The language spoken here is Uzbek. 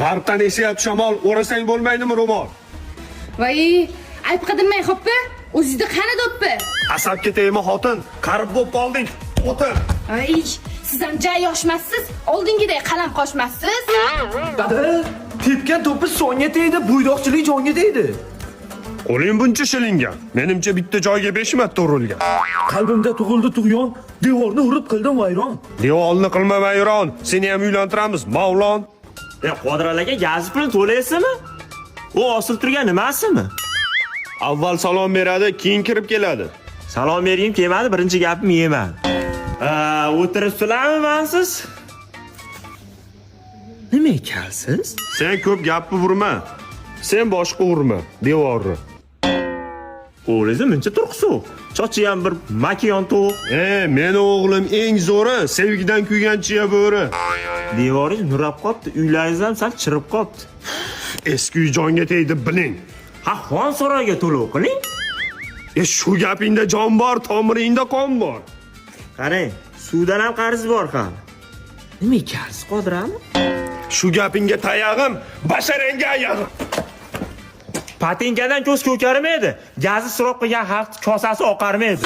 G'arbdan esyapti shamol, o'rasang bo'lmaydimi ro'mol? Voy, ayb qidirmang, xo'pmi? O'zingizda qani do'ppi? Asabga tegma xotin, qarib bo'lib qolding. O'tir. Voy, siz ham jay yoshmassiz, oldingidek qalam qoshmassiz. Dada, tepgan to'pi songa tegdi, bo'ydoqchilik jonga tegdi. Qo'ling buncha shilingan. Menimcha bitta joyga 5 marta urilgan. Qalbimda tug'ildi tug'yon, devorni urib qildim vayron. Devorni qilma vayron. Seni ham uylantiramiz, Mavlon. Qodiralaga gaz pulini to'laysizmi? U osilib turgan nimasimi? Avval salom beradi, keyin kirib keladi. Salom bergim kelmadi, birinchi gapim yemadi. O'tiribsizlarmi siz? Nima ekansiz? Sen ko'p gapni urma. Sen boshqa urma, devorni. O'g'lingiz muncha turqsuv. Chochi ham bir makiyon to'q. Meni o'g'lim eng zo'ri, sevgidan kuygan chiya bo'ri. Devoringiz nurab qopti, uylaringiz ham sal chirib qopti. Eski uy jonga tegdi, biling. Ha, xon saroyga to'lov qiling. Shu gapingda jon bor, tomiringda qon bor. Qarang, suvdan ham qarz bor hali. Nima ekansiz, Qodirami? Shu gapingga tayog'im, basharangga ayog'im. Patinkadan ko'z ko'karmaydi. Gazi suroq qilgan xalq kosasi oqarmaydi.